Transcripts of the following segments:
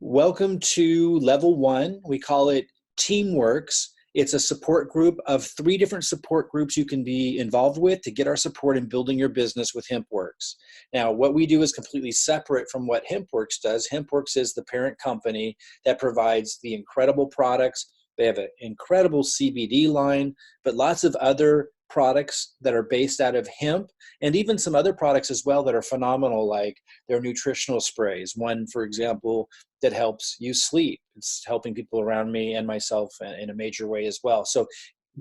Welcome to level one. We call it Teamworks. It's a support group of 3 different support groups you can be involved with to get our support in building your business with Hempworx. Now, what we do is completely separate from what Hempworx does. Hempworx is the parent company that provides the incredible products. They have an incredible CBD line, but lots of other products that are based out of hemp, and even some other products as well that are phenomenal, like their nutritional sprays. One, for example, that helps you sleep. It's helping people around me and myself in a major way as well. So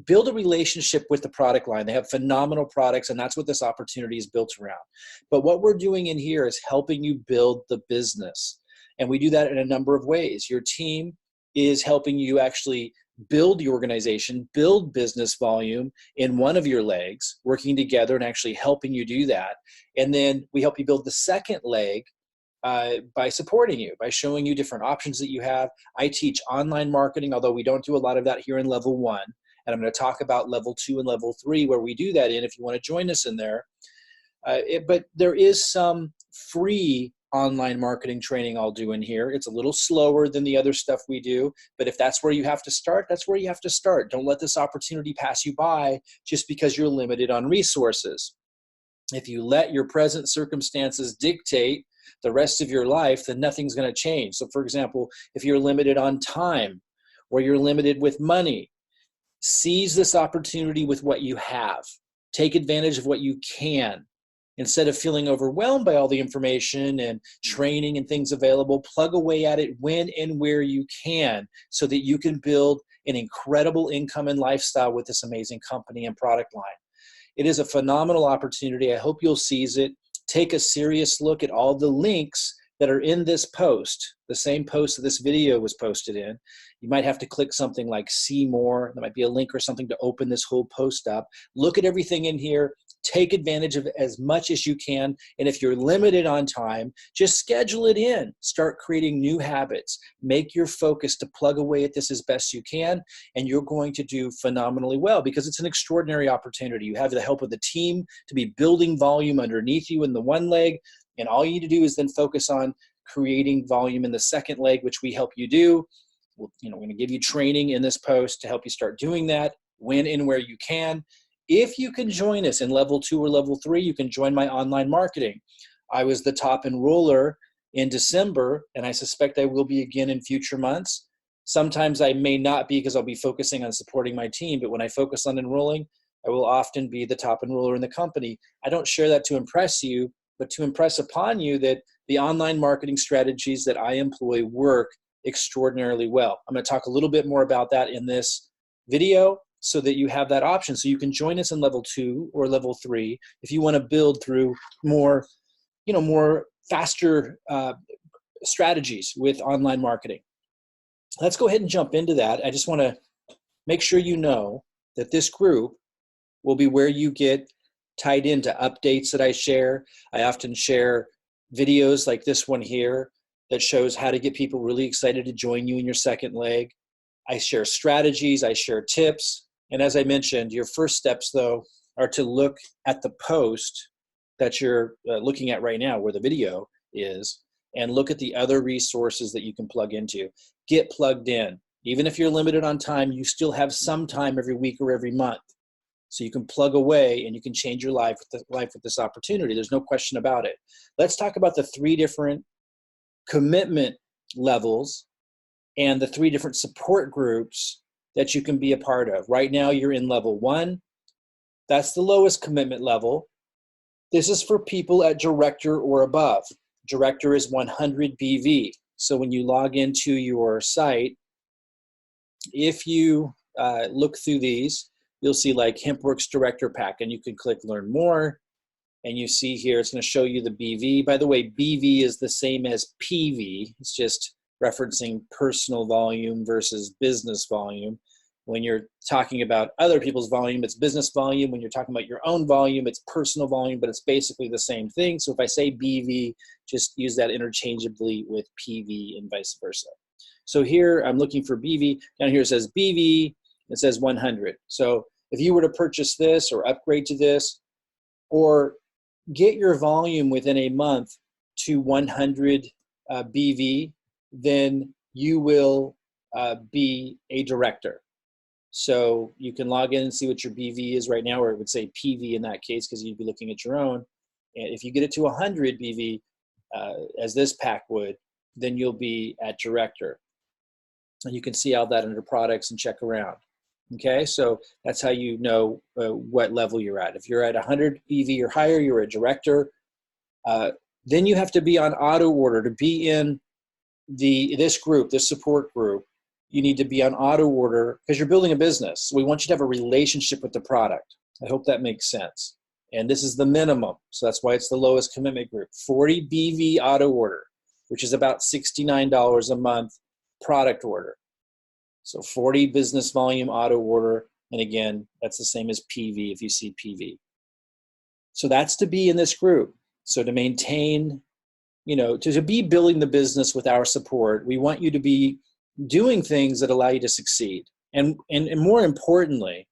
build a relationship with the product line. They have phenomenal products, and that's what this opportunity is built around. But what we're doing in here is helping you build the business. And we do that in a number of ways. Your team is helping you actually build the organization, build business volume in one of your legs, working together and actually helping you do that. And then we help you build the second leg by supporting you, by showing you different options that you have. I teach online marketing, although we don't do a lot of that here in level one. And I'm going to talk about level 2 and level 3 where we do that in if you want to join us in there. But there is some free online marketing training I'll do in here. It's a little slower than the other stuff we do, but if that's where you have to start, that's where you have to start. Don't let this opportunity pass you by just because you're limited on resources. If you let your present circumstances dictate the rest of your life, then nothing's going to change. So for example, if you're limited on time or you're limited with money, seize this opportunity with what you have. Take advantage of what you can. Instead of feeling overwhelmed by all the information and training and things available, plug away at it when and where you can so that you can build an incredible income and lifestyle with this amazing company and product line. It is a phenomenal opportunity. I hope you'll seize it. Take a serious look at all the links that are in this post, the same post that this video was posted in. You might have to click something like see more. There might be a link or something to open this whole post up. Look at everything in here. Take advantage of it as much as you can. And if you're limited on time, just schedule it in. Start creating new habits. Make your focus to plug away at this as best you can, and you're going to do phenomenally well because it's an extraordinary opportunity. You have the help of the team to be building volume underneath you in the one leg, and all you need to do is then focus on creating volume in the second leg, which we help you do. We're going to give you training in this post to help you start doing that when and where you can. If you can join us in level 2 or level 3, you can join my online marketing. I was the top enroller in December, and I suspect I will be again in future months. Sometimes I may not be because I'll be focusing on supporting my team, but when I focus on enrolling, I will often be the top enroller in the company. I don't share that to impress you, but to impress upon you that the online marketing strategies that I employ work extraordinarily well. I'm going to talk a little bit more about that in this video, so that you have that option. So you can join us in level 2 or level 3 if you want to build through more faster strategies with online marketing. Let's go ahead and jump into that. I just want to make sure you know that this group will be where you get tied into updates that I share. I often share videos like this one here that shows how to get people really excited to join you in your second leg. I share strategies, I share tips. And as I mentioned, your first steps, though, are to look at the post that you're looking at right now, where the video is, and look at the other resources that you can plug into. Get plugged in. Even if you're limited on time, you still have some time every week or every month. So you can plug away and you can change your life with this opportunity. There's no question about it. Let's talk about the 3 different commitment levels and the 3 different support groups that you can be a part of. Right now, you're in level 1. That's the lowest commitment level. This is for people at director or above. Director is 100 BV. So when you log into your site, if you look through these, you'll see like Hempworx Director Pack, and you can click Learn More. And you see here, it's going to show you the BV. By the way, BV is the same as PV. It's just referencing personal volume versus business volume. When you're talking about other people's volume, it's business volume. When you're talking about your own volume, it's personal volume, but it's basically the same thing. So if I say BV, just use that interchangeably with PV and vice versa. So here I'm looking for BV. Down here it says BV, it says 100. So if you were to purchase this or upgrade to this, or get your volume within a month to 100 BV, then you will be a director. So you can log in and see what your BV is right now, or it would say PV in that case, because you'd be looking at your own. And if you get it to 100 BV, as this pack would, then you'll be at director. And you can see all that under products and check around. Okay, so that's how you know what level you're at. If you're at 100 BV or higher, you're a director. Then you have to be on auto order to be in this group, this support group. You need to be on auto order because you're building a business. So we want you to have a relationship with the product. I hope that makes sense. And this is the minimum. So that's why it's the lowest commitment group. 40 BV auto order, which is about $69 a month product order. So 40 business volume auto order. And again, that's the same as PV if you see PV. So that's to be in this group. So to maintain, to be building the business with our support, we want you to be doing things that allow you to succeed. And more importantly,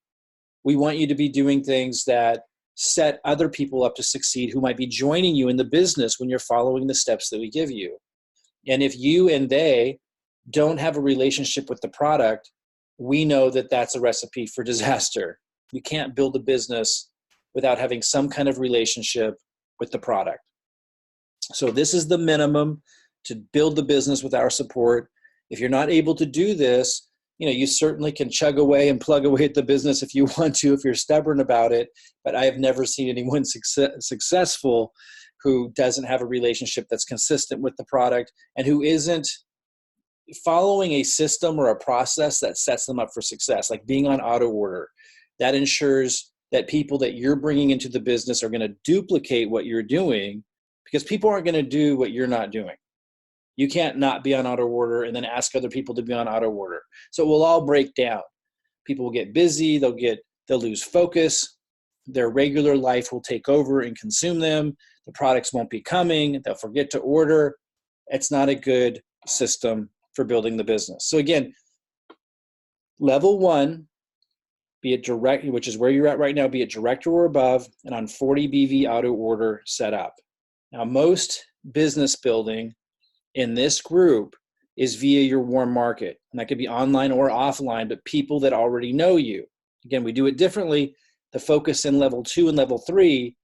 we want you to be doing things that set other people up to succeed who might be joining you in the business when you're following the steps that we give you. And if you and they don't have a relationship with the product, we know that that's a recipe for disaster. You can't build a business without having some kind of relationship with the product. So this is the minimum to build the business with our support. If you're not able to do this, you certainly can chug away and plug away at the business if you want to, if you're stubborn about it. But I have never seen anyone successful who doesn't have a relationship that's consistent with the product and who isn't following a system or a process that sets them up for success, like being on auto order. That ensures that people that you're bringing into the business are going to duplicate what you're doing, because people aren't going to do what you're not doing. You can't not be on auto order and then ask other people to be on auto order. So it will all break down. People will get busy, they'll lose focus, their regular life will take over and consume them, the products won't be coming, they'll forget to order. It's not a good system for building the business. So again, level 1, be it direct, which is where you're at right now, be it director or above, and on 40 BV auto order set up. Now, most business building in this group is via your warm market. And that could be online or offline, but people that already know you. Again, we do it differently. The focus in level 2 and level 3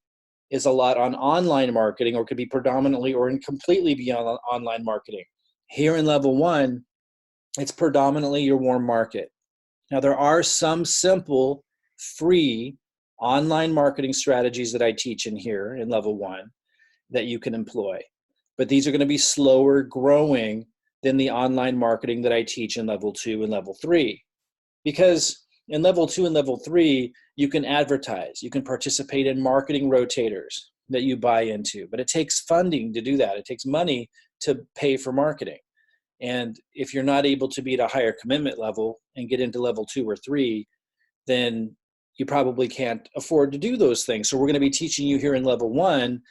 is a lot on online marketing, or could be predominantly or completely beyond online marketing. Here in level 1, it's predominantly your warm market. Now, there are some simple, free online marketing strategies that I teach in here in level 1 that you can employ. But these are going to be slower growing than the online marketing that I teach in level 2 and level 3. Because in level 2 and level 3, you can advertise, you can participate in marketing rotators that you buy into, but it takes funding to do that. It takes money to pay for marketing. And if you're not able to be at a higher commitment level and get into level 2 or 3, then you probably can't afford to do those things. So we're going to be teaching you here in level 1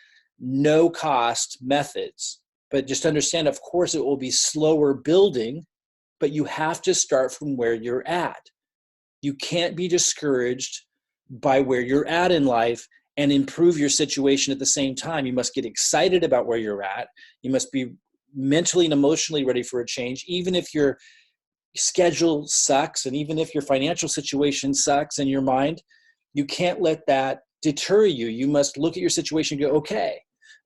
no cost methods, but just understand, of course, it will be slower building, but you have to start from where you're at. You can't be discouraged by where you're at in life and improve your situation at the same time. You must get excited about where you're at. You must be mentally and emotionally ready for a change, even if your schedule sucks and even if your financial situation sucks in your mind. You can't let that deter you. You must look at your situation and go, okay,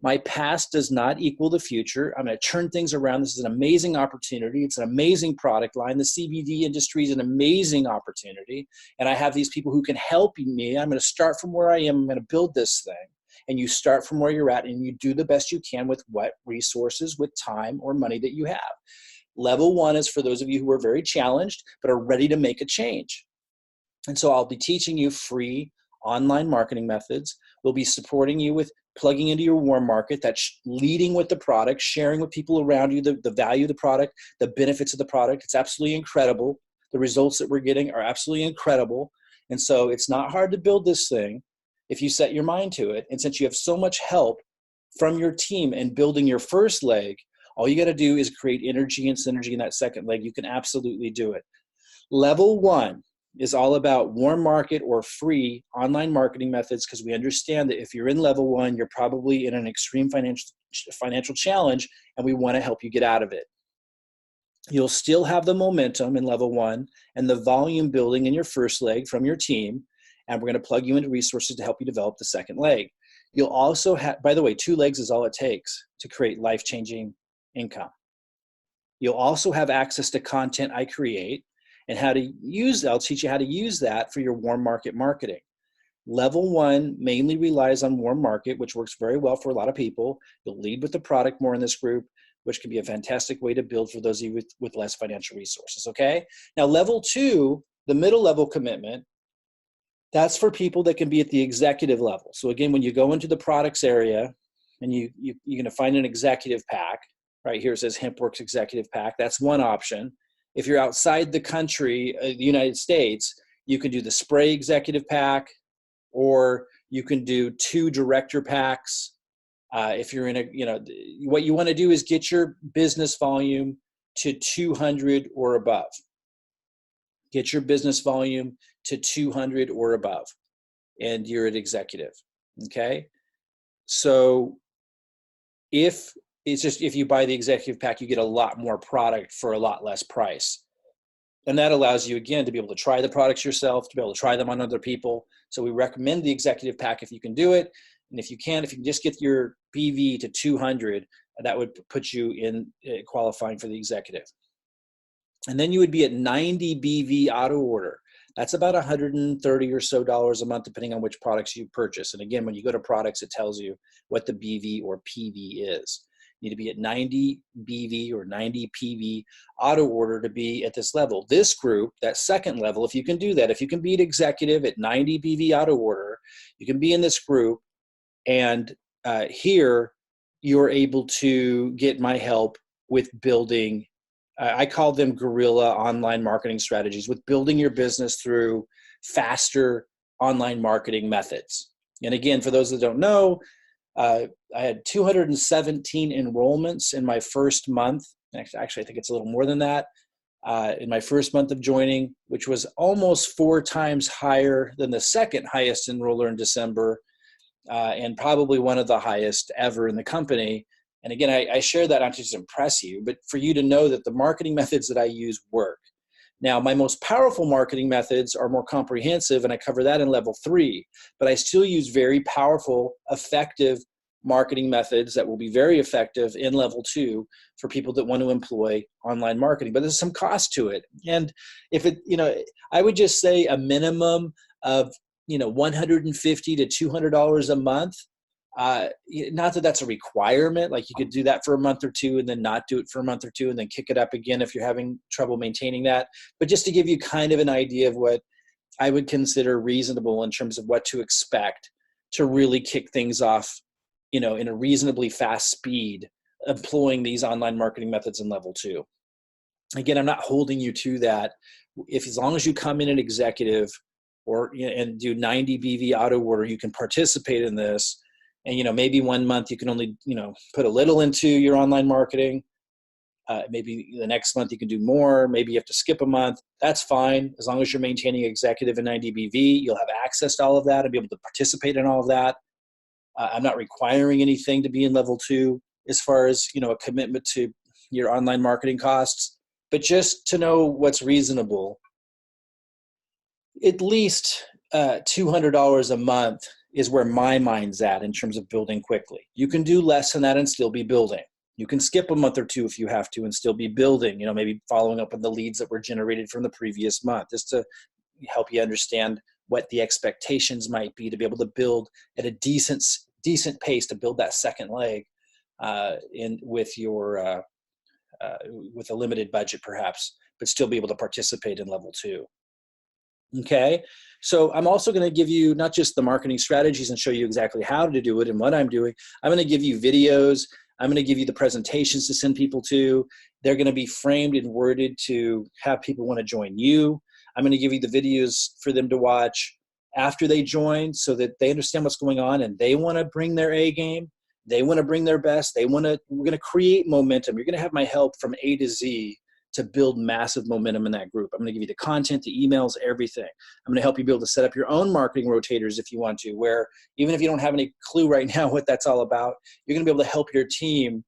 my past does not equal the future. I'm going to turn things around. This is an amazing opportunity. It's an amazing product line. The CBD industry is an amazing opportunity. And I have these people who can help me. I'm going to start from where I am. I'm going to build this thing. And you start from where you're at and you do the best you can with what resources, with time or money that you have. Level 1 is for those of you who are very challenged but are ready to make a change. And so I'll be teaching you free online marketing methods. We'll be supporting you with plugging into your warm market, that's leading with the product, sharing with people around you the value of the product, the benefits of the product. It's absolutely incredible. The results that we're getting are absolutely incredible. And so it's not hard to build this thing if you set your mind to it. And since you have so much help from your team in building your first leg, all you got to do is create energy and synergy in that second leg. You can absolutely do it. Level 1 is all about warm market or free online marketing methods, because we understand that if you're in level 1, you're probably in an extreme financial challenge, and we want to help you get out of it. You'll still have the momentum in level one and the volume building in your first leg from your team. And we're going to plug you into resources to help you develop the second leg. You'll also have, by the way, 2 legs is all it takes to create life-changing income. You'll also have access to content I create and how to use, I'll teach you how to use that for your warm market marketing. Level one mainly relies on warm market, which works very well for a lot of people. You'll lead with the product more in this group, which can be a fantastic way to build for those of you with less financial resources, okay? Now, level two, the middle level commitment, that's for people that can be at the executive level. So again, when you go into the products area and you're gonna find an executive pack, right here it says Hempworx Executive Pack, that's one option. If you're outside the country, the United States, you can do the spray executive pack, or you can do 2 director packs. If you're in a, what you want to do is get your business volume to 200 or above. Get your business volume to 200 or above, and you're an executive, okay? So if you buy the executive pack, you get a lot more product for a lot less price. And that allows you, again, to be able to try the products yourself, to be able to try them on other people. So we recommend the executive pack if you can do it. And if you can just get your BV to 200, that would put you in qualifying for the executive. And then you would be at 90 BV auto order. That's about $130 or so a month, depending on which products you purchase. And again, when you go to products, it tells you what the BV or PV is. You need to be at 90 BV or 90 PV auto order to be at this level. This group, that second level, if you can do that, if you can be an executive at 90 BV auto order, you can be in this group, and here you're able to get my help with building, I call them guerrilla online marketing strategies, with building your business through faster online marketing methods. And again, for those that don't know, I had 217 enrollments in my first month. Actually, I think it's a little more than that. In my first month of joining, which was almost 4 times higher than the second highest enroller in December, and probably one of the highest ever in the company. And again, I share that not to just impress you, but for you to know that the marketing methods that I use work. Now, my most powerful marketing methods are more comprehensive, and I cover that in level 3, but I still use very powerful, effective marketing methods that will be very effective in level 2 for people that want to employ online marketing. But there's some cost to it. And if it, I would just say a minimum of, $150 to $200 a month. Not that that's a requirement. Like, you could do that for a month or 2 and then not do it for a month or 2 and then kick it up again if you're having trouble maintaining that. But just to give you kind of an idea of what I would consider reasonable in terms of what to expect to really kick things off, in a reasonably fast speed, employing these online marketing methods in level 2. Again, I'm not holding you to that. As long as you come in an executive and do 90 BV auto order, you can participate in this. And, maybe one month you can only, put a little into your online marketing. Maybe the next month you can do more. Maybe you have to skip a month. That's fine. As long as you're maintaining executive and 90 BV, you'll have access to all of that and be able to participate in all of that. I'm not requiring anything to be in level 2 as far as, a commitment to your online marketing costs, but just to know what's reasonable. At least $200 a month is where my mind's at in terms of building quickly. You can do less than that and still be building. You can skip a month or 2 if you have to and still be building, maybe following up on the leads that were generated from the previous month, just to help you understand what the expectations might be to be able to build at a decent pace, to build that second leg with your with a limited budget perhaps, but still be able to participate in level 2. Okay, so I'm also going to give you not just the marketing strategies and show you exactly how to do it and what I'm doing. I'm going to give you videos. I'm going to give you the presentations to send people to. They're going to be framed and worded to have people want to join you. I'm going to give you the videos for them to watch after they join so that they understand what's going on and they want to bring their A game. They want to bring their best. We're going to create momentum. You're going to have my help from A to Z to build massive momentum in that group. I'm going to give you the content, the emails, everything. I'm going to help you be able to set up your own marketing rotators if you want to, where even if you don't have any clue right now what that's all about, you're going to be able to help your team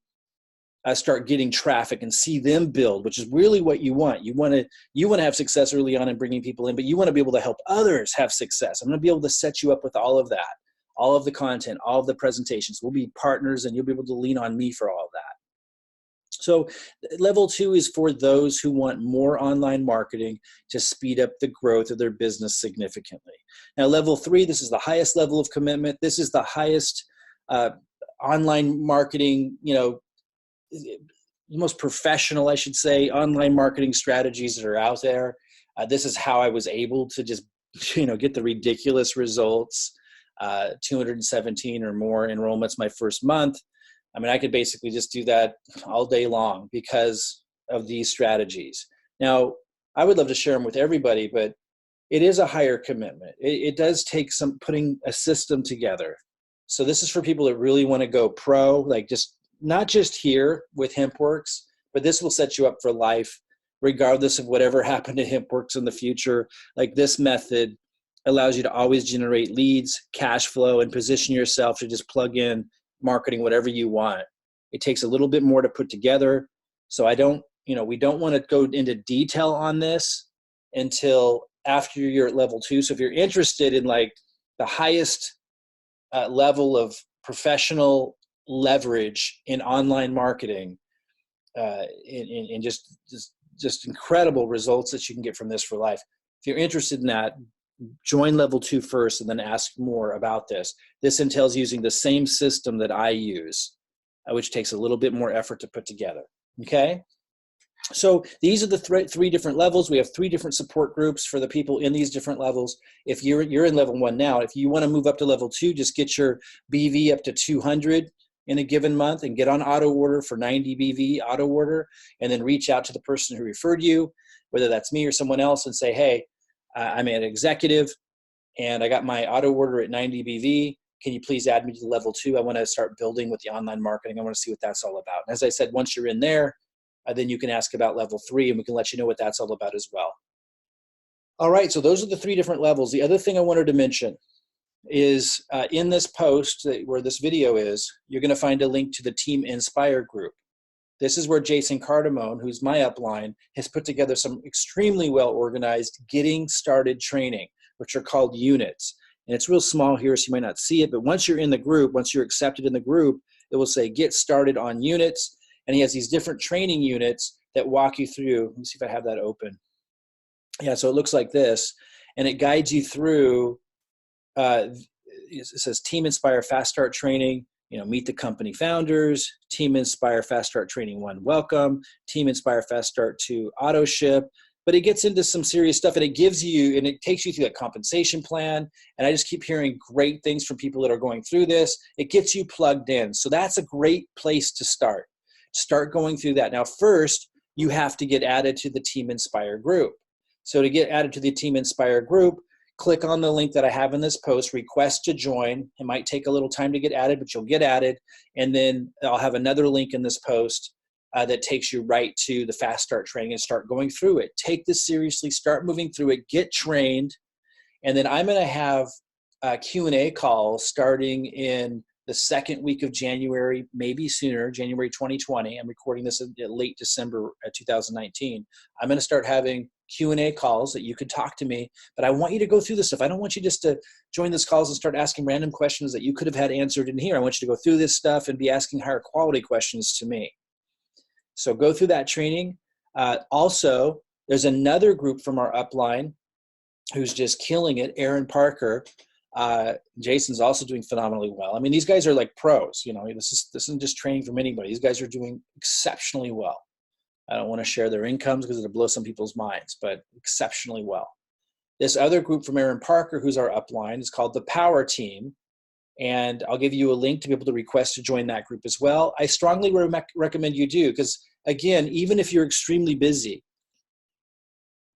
start getting traffic and see them build, which is really what you want. You want to have success early on in bringing people in, but you want to be able to help others have success. I'm going to be able to set you up with all of that, all of the content, all of the presentations. We'll be partners, and you'll be able to lean on me for all of that. So level 2 is for those who want more online marketing to speed up the growth of their business significantly. Now, level 3, this is the highest level of commitment. This is the highest online marketing, the most professional, I should say, online marketing strategies that are out there. This is how I was able to just, get the ridiculous results, 217 or more enrollments my first month. I mean, I could basically just do that all day long because of these strategies. Now, I would love to share them with everybody, but it is a higher commitment. It does take some putting a system together. So this is for people that really want to go pro, like just not just here with Hempworx, but this will set you up for life, regardless of whatever happened to Hempworx in the future. Like, this method allows you to always generate leads, cash flow, and position yourself to just plug in marketing whatever you want. It takes a little bit more to put together. So we don't want to go into detail on this until after you're at level 2. So if you're interested in like the highest level of professional leverage in online marketing, in just incredible results that you can get from this for life, if you're interested in that, join level 2 first and then ask more about this. This entails using the same system that I use, which takes a little bit more effort to put together. Okay? So these are the 3 different levels. We have 3 different support groups for the people in these different levels. If you're in level 1 now, if you want to move up to level 2, just get your BV up to 200 in a given month and get on auto order for 90 BV auto order, and then reach out to the person who referred you, whether that's me or someone else, and say, hey, I'm an executive and I got my auto order at 90 BV. Can you please add me to level 2? I want to start building with the online marketing. I want to see what that's all about. And as I said, once you're in there, then you can ask about level 3 and we can let you know what that's all about as well. All right, so those are the 3 different levels. The other thing I wanted to mention is in this post where this video is, you're going to find a link to the Team Inspire group. This is where Jason Cardamone, who's my upline, has put together some extremely well-organized getting started training, which are called units. And it's real small here, so you might not see it, but once you're in the group, once you're accepted in the group, it will say get started on units. And he has these different training units that walk you through. Let me see if I have that open. Yeah, so it looks like this. And it guides you through, it says Team Inspire Fast Start Training, meet the company founders, Team Inspire Fast Start Training 1 Welcome, Team Inspire Fast Start 2 Auto Ship. But it gets into some serious stuff, and it takes you through that compensation plan. And I just keep hearing great things from people that are going through this. It gets you plugged in. So that's a great place to start. Start going through that. Now, first, you have to get added to the Team Inspire group. So to get added to the Team Inspire group, click on the link that I have in this post, request to join. It might take a little time to get added, but you'll get added. And then I'll have another link in this post that takes you right to the Fast Start training and start going through it. Take this seriously, start moving through it, get trained. And then I'm going to have Q&A calls starting in the second week of January, maybe sooner, January 2020. I'm recording this in late December 2019. I'm going to start having Q&A calls that you could talk to me, but I want you to go through this stuff. I don't want you just to join these calls and start asking random questions that you could have had answered in here. I want you to go through this stuff and be asking higher quality questions to me. So go through that training. Also, there's another group from our upline who's just killing it, Aaron Parker. Jason's also doing phenomenally well. I mean, these guys are like pros. This isn't just training from anybody. These guys are doing exceptionally well. I don't want to share their incomes because it'll blow some people's minds, but exceptionally well. This other group from Aaron Parker, who's our upline, is called the Power Team. And I'll give you a link to be able to request to join that group as well. I strongly recommend you do, because again, even if you're extremely busy,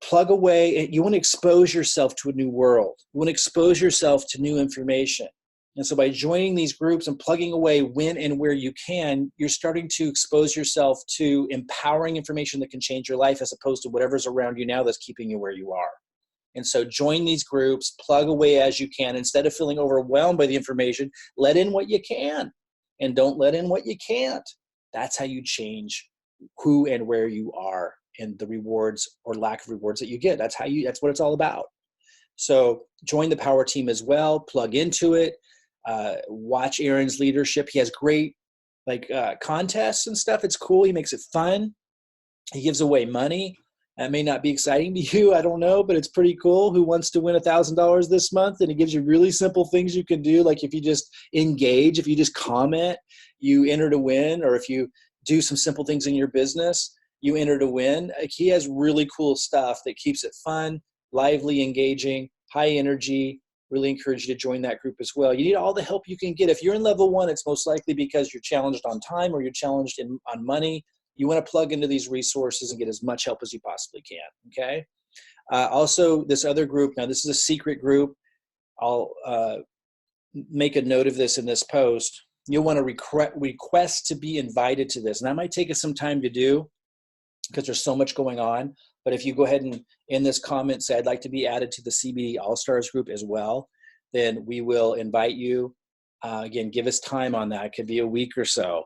plug away. You want to expose yourself to a new world. You want to expose yourself to new information. And so by joining these groups and plugging away when and where you can, you're starting to expose yourself to empowering information that can change your life, as opposed to whatever's around you now that's keeping you where you are. And so join these groups, plug away as you can. Instead of feeling overwhelmed by the information, let in what you can and don't let in what you can't. That's how you change who and where you are and the rewards or lack of rewards that you get. That's what it's all about. So join the power team as well, plug into it, watch Aaron's leadership. He has great contests and stuff. It's cool. He makes it fun. He gives away money. That may not be exciting to you, I don't know, but it's pretty cool. Who wants to win $1,000 this month? And it gives you really simple things you can do. Like if you just engage, if you just comment, you enter to win. Or if you do some simple things in your business, you enter to win. Like he has really cool stuff that keeps it fun, lively, engaging, high energy. Really encourage you to join that group as well. You need all the help you can get. If you're in level 1, it's most likely because you're challenged on time or you're challenged on money. You want to plug into these resources and get as much help as you possibly can, okay? Also, this other group, now this is a secret group. I'll make a note of this in this post. You'll want to request to be invited to this. And that might take us some time to do because there's so much going on. But if you go ahead and in this comment say, I'd like to be added to the CBD All-Stars group as well, then we will invite you. Again, give us time on that. It could be a week or so.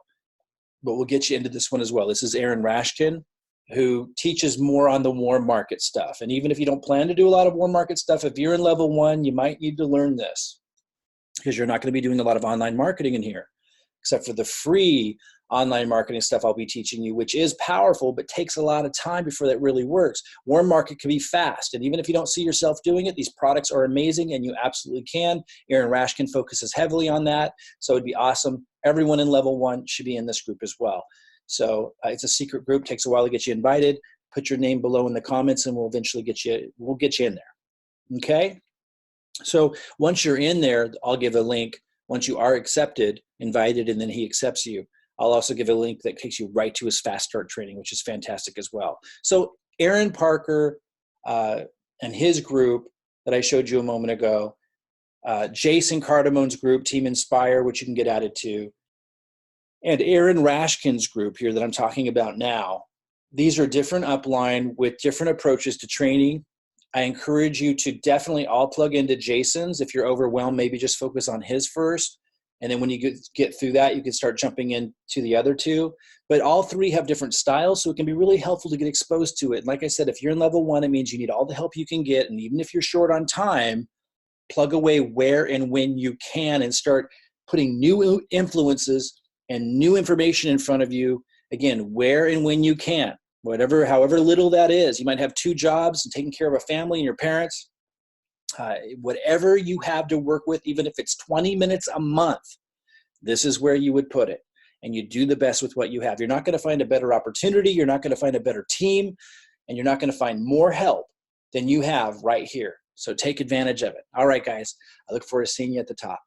But we'll get you into this one as well. This is Aaron Rashkin, who teaches more on the warm market stuff. And even if you don't plan to do a lot of warm market stuff, if you're in level 1, you might need to learn this because you're not going to be doing a lot of online marketing in here, except for the free online marketing stuff I'll be teaching you, which is powerful, but takes a lot of time before that really works. Warm market can be fast. And even if you don't see yourself doing it, these products are amazing and you absolutely can. Aaron Rashkin focuses heavily on that. So it'd be awesome. Everyone in level 1 should be in this group as well. So it's a secret group, takes a while to get you invited. Put your name below in the comments and we'll eventually get you in there. Okay. So once you're in there, I'll give a link. Once you are accepted, invited, and then he accepts you, I'll also give a link that takes you right to his Fast Start training, which is fantastic as well. So Aaron Parker and his group that I showed you a moment ago, Jason Cardamone's group, Team Inspire, which you can get added to, and Aaron Rashkin's group here that I'm talking about now. These are different upline with different approaches to training. I encourage you to definitely all plug into Jason's. If you're overwhelmed, maybe just focus on his first. And then when you get through that, you can start jumping into the other two. But all three have different styles, so it can be really helpful to get exposed to it. And like I said, if you're in level 1, it means you need all the help you can get. And even if you're short on time, plug away where and when you can and start putting new influences and new information in front of you. Again, where and when you can, however little that is. You might have 2 jobs and taking care of a family and your parents. Whatever you have to work with, even if it's 20 minutes a month, this is where you would put it. And you do the best with what you have. You're not going to find a better opportunity. You're not going to find a better team. And you're not going to find more help than you have right here. So take advantage of it. All right, guys. I look forward to seeing you at the top.